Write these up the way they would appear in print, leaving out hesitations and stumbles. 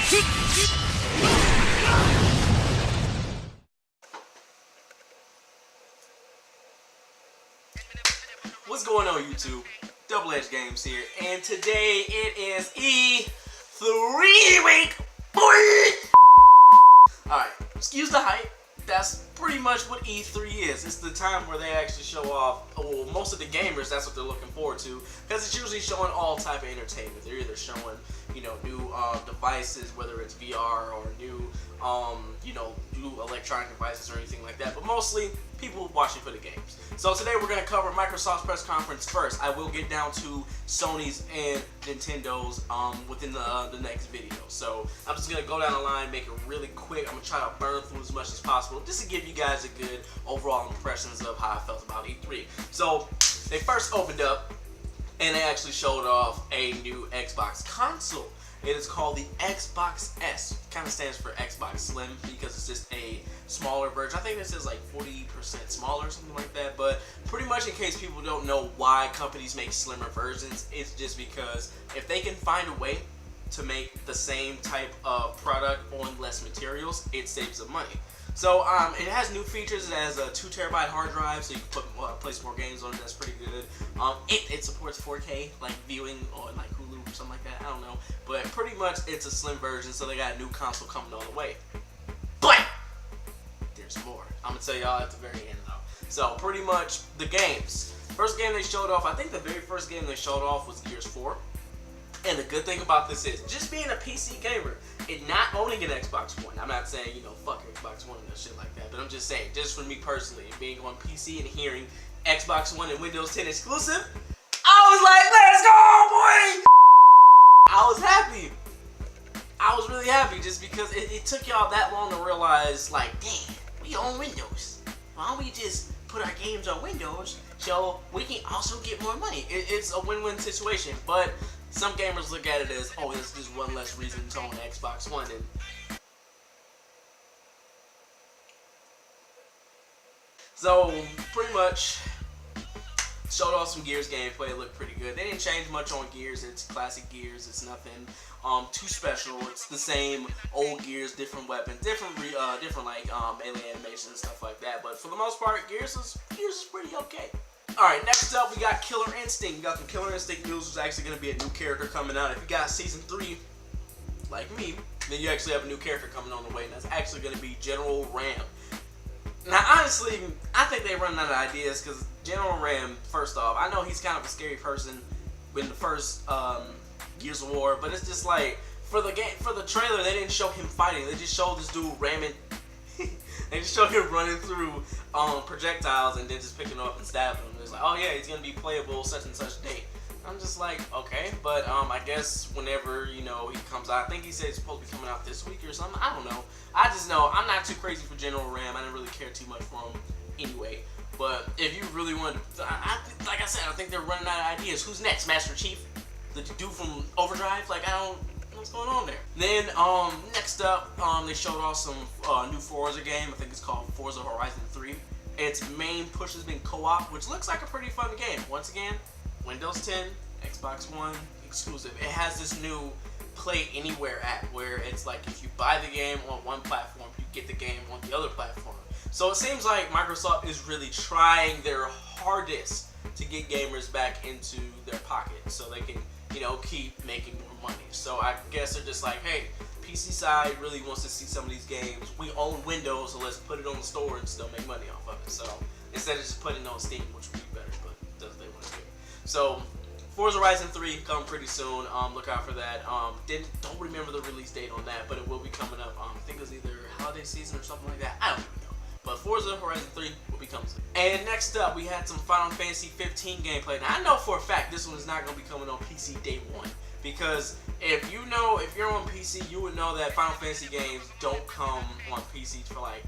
What's going on, YouTube? DoubleEdge Games here, and today it is E3 week, boy! Alright, excuse the hype. That's pretty much what E3 is. It's the time where they actually show off, well, most of the gamers, that's what they're looking forward to, because it's usually showing all type of entertainment. They're either showing, you know, new devices, whether it's VR or new, you know, new electronic devices or anything like that, but mostly people watching for the games. So today we're going to cover Microsoft's press conference first. I will get down to Sony's and Nintendo's within the next video. So I'm just going to go down the line, make it really quick. I'm going to try to burn through as much as possible just to give you guys a good overall impressions of how I felt about E3. So they first opened up and they actually showed off a new Xbox console. It is called the Xbox S. It kind of stands for Xbox Slim because it's just a smaller version. I think this is like 40% smaller, something like that. But pretty much, in case people don't know why companies make slimmer versions, it's just because if they can find a way to make the same type of product on less materials, it saves them money. So it has new features. It has a 2 TB hard drive, so you can place more games on it. That's pretty good. It supports 4K like viewing on like Hulu or something like that. I don't know, but pretty much it's a slim version. So they got a new console coming all the way. But there's more. I'm gonna tell y'all at the very end though. So pretty much the games. First game they showed off. I think the very first game they showed off was Gears 4. And the good thing about this is, just being a PC gamer, it not owning an Xbox One. I'm not saying, you know, fuck Xbox One and shit like that, but I'm just saying, just for me personally, being on PC and hearing Xbox One and Windows 10 exclusive, I was like, let's go, boy! I was happy. I was really happy just because it took y'all that long to realize, like, damn, we own Windows. Why don't we just put our games on Windows so we can also get more money? It's a win-win situation, but some gamers look at it as, oh, it's just one less reason to own Xbox One. And so, pretty much, showed off some Gears gameplay. It looked pretty good. They didn't change much on Gears. It's classic Gears. It's nothing too special. It's the same old Gears, different weapons, different like melee animations and stuff like that. But for the most part, Gears is pretty okay. Alright, next up we got Killer Instinct. We got some Killer Instinct news. There's actually going to be a new character coming out. If you got Season 3, like me, then you actually have a new character coming on the way, and that's actually going to be General Ram. Now, honestly, I think they're running out of ideas, because General Ram, first off, I know he's kind of a scary person in the first Gears of War, but it's just like, for the trailer, they didn't show him fighting. They just showed this dude ramming. They just showed him running through projectiles and then just picking up and stabbing them. It's like, oh yeah, he's gonna be playable such and such date. I'm just like, okay, but I guess whenever, you know, he comes out, I think he said it's supposed to be coming out this week or something. I don't know. I just know I'm not too crazy for General Ram. I didn't really care too much for him anyway. But if you really want to, like I said, I think they're running out of ideas. Who's next? Master Chief? The dude from Overdrive? Like, I don't. What's going on there? Then next up, they showed off some new Forza game. I think it's called Forza Horizon 3. Its main push has been co-op, which looks like a pretty fun game. Once again, Windows 10, Xbox One exclusive. It has this new Play Anywhere app where it's like if you buy the game on one platform, you get the game on the other platform. So it seems like Microsoft is really trying their hardest to get gamers back into their pocket so they can, you know, keep making more money. So I guess they're just like, hey, PC side really wants to see some of these games. We own Windows, so let's put it on the store and still make money off of it. So instead of just putting it on Steam, which would be better, but that's what they want to do. So Forza Horizon 3 coming pretty soon. Look out for that. Don't remember the release date on that, but it will be coming up. I think it was either holiday season or something like that. I don't even know. But Forza Horizon 3 will be coming soon. And next up, we had some Final Fantasy 15 gameplay. Now, I know for a fact this one is not going to be coming on PC day one. Because if you're on PC, you would know that Final Fantasy games don't come on PC for like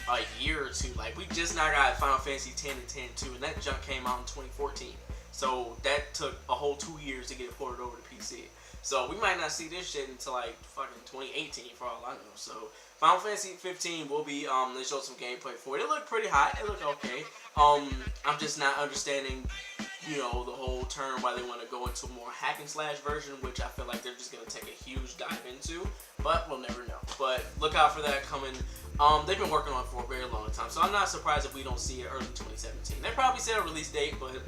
a year or two. Like, we just now got Final Fantasy 10 and 10-2, and that junk came out in 2014. So that took a whole 2 years to get it ported over to PC. So we might not see this shit until like fucking 2018 for all I know. So Final Fantasy 15 will be, they showed some gameplay for it. It looked pretty hot. It looked okay. I'm just not understanding, you know, the whole term why they want to go into a more hack and slash version, which I feel like they're just going to take a huge dive into. but we'll never know. But look out for that coming. They've been working on it for a very long time, so I'm not surprised if we don't see it early 2017. They probably said a release date, but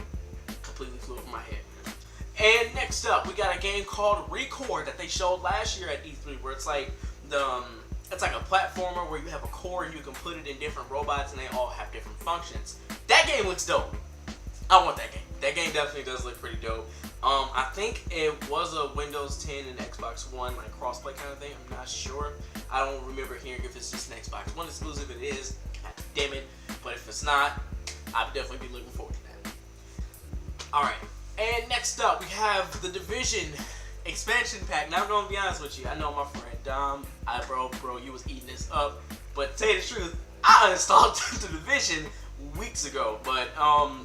completely flew over my head. And next up, we got a game called Record that they showed last year at E3, where it's like it's like a platformer where you have a core and you can put it in different robots and they all have different functions. That game looks dope. I want that game. That game definitely does look pretty dope. I think it was a Windows 10 and Xbox One like crossplay kind of thing. I'm not sure. I don't remember hearing if it's just an Xbox One exclusive. It is. God damn it. But if it's not, I'd definitely be looking forward to that. Alright. And next up, we have the Division expansion pack. Now I'm gonna be honest with you. I know my friend Dom. Bro, you was eating this up. But to tell you the truth, I uninstalled the Division weeks ago, but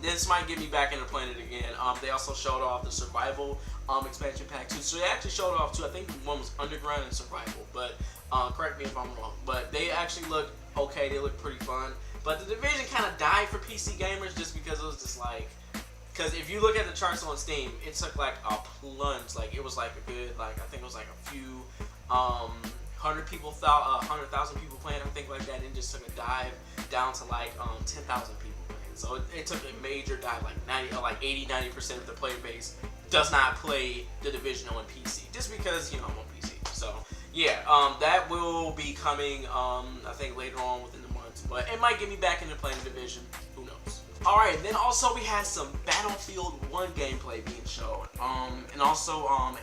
this might get me back into playing it again. They also showed off the survival expansion pack too. So they actually showed off two. I think one was underground and survival, but correct me if I'm wrong. But they actually look okay. They look pretty fun. But the Division kind of died for PC gamers just because it was just like, because if you look at the charts on Steam, it took like a plunge. Like it was like a good, like I think it was like a few 100,000 people playing, I think like that, and it just took a dive down to like 10,000 people playing. So it took a major dive, like 80-90% of the player base does not play the Division on PC, just because, you know, I'm on PC. So yeah, that will be coming I think later on within the month, but it might get me back into playing the Division. Who knows? Alright, then also we had some Battlefield 1 gameplay being shown. And also I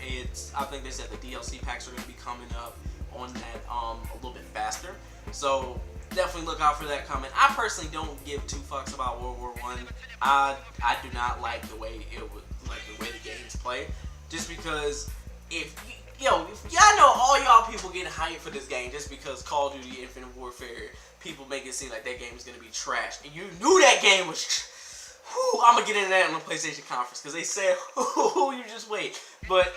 think they said the DLC packs are going to be coming up on that a little bit faster. So definitely look out for that coming. I personally don't give two fucks about World War I. I do not like the way the way the games play. Just because if y'all know all y'all people getting hyped for this game just because Call of Duty Infinite Warfare, people make it seem like that game is gonna be trash, and you knew that game was. I'm gonna get into that on the PlayStation conference because they said, you just wait. But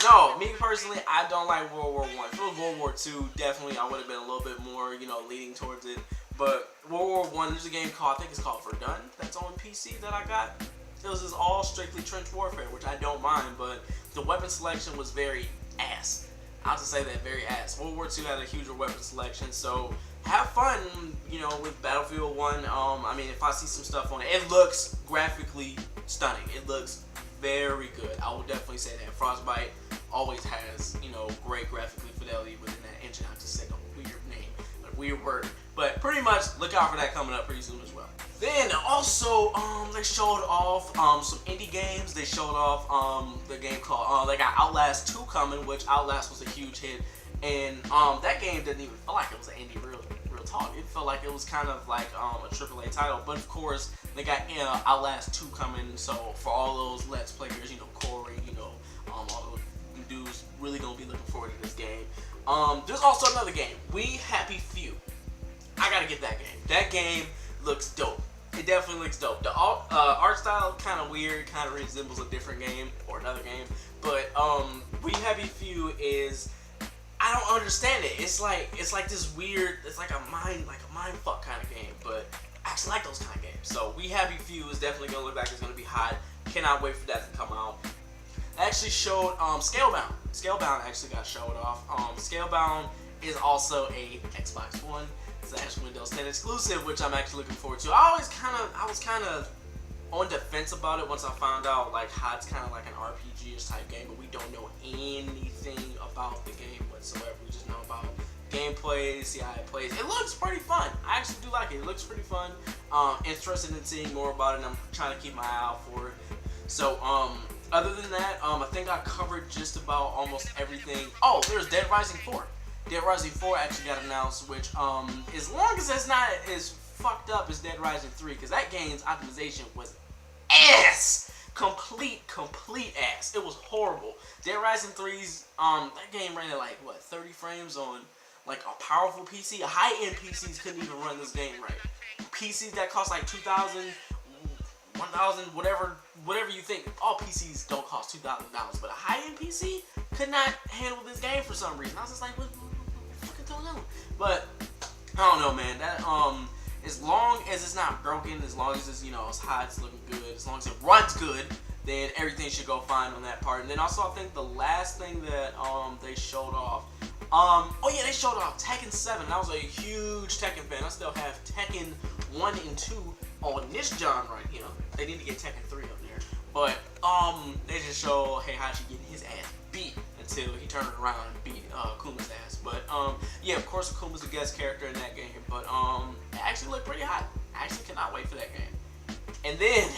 no, me personally, I don't like World War I. If it was World War II, definitely I would have been a little bit more, leaning towards it. But World War I, there's a game called, I think it's called Verdun, that's on PC that I got. It was just all strictly trench warfare, which I don't mind, but the weapon selection was very ass. I'll just say that, very ass. World War II had a huger weapon selection, so have fun, with Battlefield 1. I mean, if I see some stuff on it, it looks graphically stunning. It looks very good. I will definitely say that. Frostbite always has, great graphical fidelity within that engine. I just said a weird name, a weird word. But pretty much, look out for that coming up pretty soon as well. Then also, they showed off some indie games. They showed off the game called, they got Outlast 2 coming, which Outlast was a huge hit. And that game didn't even feel like it was an indie real talk. It felt like it was kind of like a AAA title. But of course, they got Outlast 2 coming. So for all those Let's Players, Corey, all those dudes really gonna be looking forward to this game. There's also another game, We Happy Few. I gotta get that game. That game looks dope. It definitely looks dope. The art style kind of weird, kind of resembles a different game or another game. But We Happy Few is, I don't understand it. It's like this weird. It's like a mind fuck kind of game. But I actually like those kind of games. So We Happy Few is definitely gonna look like it's gonna be hot. Cannot wait for that to come out. I actually showed Scalebound. Scalebound actually got showed off. Scalebound is also a Xbox One / Windows 10 exclusive, which I'm actually looking forward to. I was kind of on defense about it once I found out how it's kind of like an RPG-ish type game, but we don't know anything about the game whatsoever. We just know about gameplay, see how it plays. It looks pretty fun. I actually do like it. It looks pretty fun. Interested in seeing more about it, and I'm trying to keep my eye out for it. So, other than that, I think I covered just about almost everything. Oh, there's Dead Rising 4. Dead Rising 4 actually got announced, which, as long as it's not as fucked up as Dead Rising 3, because that game's optimization was ass! Complete ass. It was horrible. Dead Rising 3's, that game ran at 30 frames on, a powerful PC. High-end PCs couldn't even run this game right. PCs that cost $2,000, $1,000, whatever you think. All PCs don't cost $2,000, but a high-end PC could not handle this game for some reason. I was just like, what the fuck is going on? But I don't know, man. That as long as it's not broken, as long as it's it's hot, it's looking good, as long as it runs good, then everything should go fine on that part. And then also, I think the last thing that they showed off Oh yeah, they showed off Tekken 7. I was a huge Tekken fan. I still have Tekken 1 and 2 on this John right here. They need to get Tekken 3 up there. But they just show Heihachi getting his ass beat until he turned around and beat Kuma's ass. But yeah, of course Kuma's a guest character in that game. But it actually looked pretty hot. I actually cannot wait for that game. And then,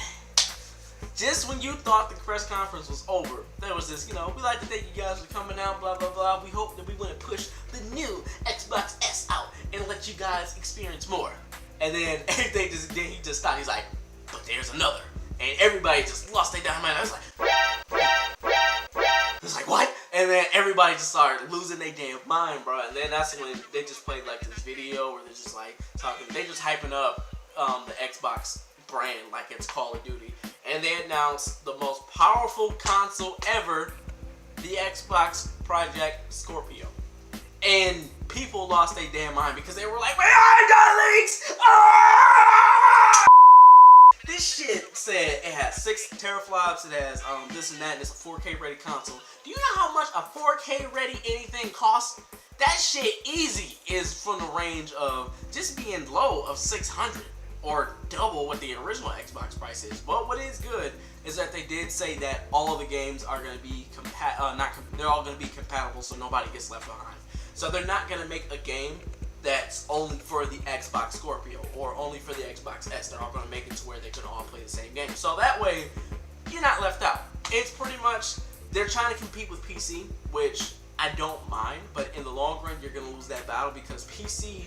just when you thought the press conference was over, there was this, we like to thank you guys for coming out, blah, blah, blah. We hope that we want to push the new Xbox S out and let you guys experience more. And then everything then he just stopped. He's like, but there's another. And everybody just lost their damn mind. I was like, what? And then everybody just started losing their damn mind, bro. And then that's when they just played like this video where they're just like talking. They just hyping up the Xbox brand like it's Call of Duty. And they announced the most powerful console ever, the Xbox Project Scorpio. And people lost their damn mind because they were like, man, I got leaks! Ah! This shit said it has 6 teraflops, it has this and that, and it's a 4K ready console. Do you know how much a 4K ready anything costs? That shit easy is from the range of just being low of 600 or double what the original Xbox price is. But what is good is that they did say that all of the games are going to be they're all going to be compatible, so nobody gets left behind. So they're not going to make a game that's only for the Xbox Scorpio or only for the Xbox S. They're all going to make it to where they can all play the same game. So that way, you're not left out. It's pretty much, they're trying to compete with PC, which I don't mind, but in the long run, you're going to lose that battle because PC,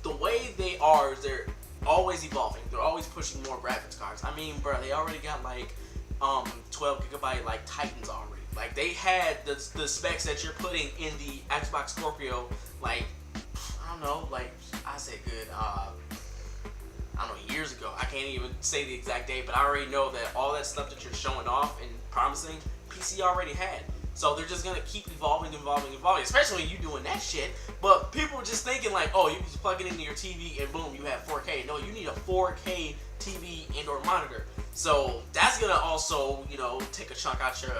the way they are, is they're always evolving. They're always pushing more graphics cards. I mean, bro, they already got like 12 gigabyte like Titans already. Like they had the specs that you're putting in the Xbox Scorpio, like I don't know, like I said good, I don't know, years ago. I can't even say the exact date, but I already know that all that stuff that you're showing off and promising, PC already had. So they're just gonna keep evolving, especially when you doing that shit. But people were just thinking like, oh, you can just plug it into your TV and boom, you have 4K. No, you need a 4K TV and/or monitor. So that's gonna also, take a chunk out your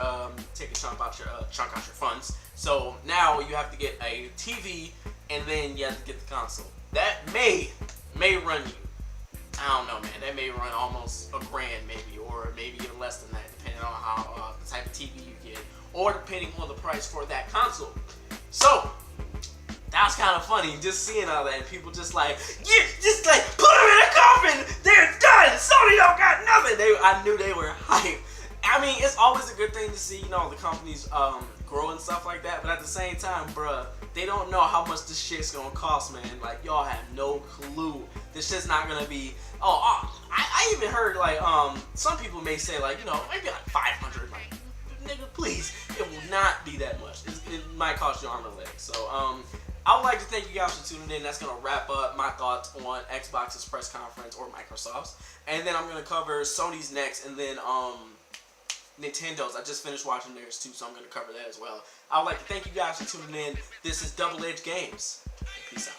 funds. So now you have to get a TV and then you have to get the console. That may run you, I don't know, man. That may run almost $1,000 maybe, or maybe even less than that, depending on how the type of TV you get, or depending on the price for that console. So that was kind of funny, just seeing all that, and people just like, yeah, just like put them in a coffin. They're done. Sony don't got nothing. I knew they were hype. I mean, it's always a good thing to see, the companies grow and stuff like that. But at the same time, bruh, they don't know how much this shit's gonna cost, man. Like y'all have no clue. This shit's not gonna be. I even heard like some people may say like maybe like 500. Like nigga, please, it will not be that much. It might cost you arm and leg. So I would like to thank you guys for tuning in. That's gonna wrap up my thoughts on Xbox's press conference or Microsoft's, and then I'm gonna cover Sony's next, and then Nintendo's. I just finished watching theirs too, so I'm gonna cover that as well. I would like to thank you guys for tuning in. This is DoubleEdge Games. Peace out.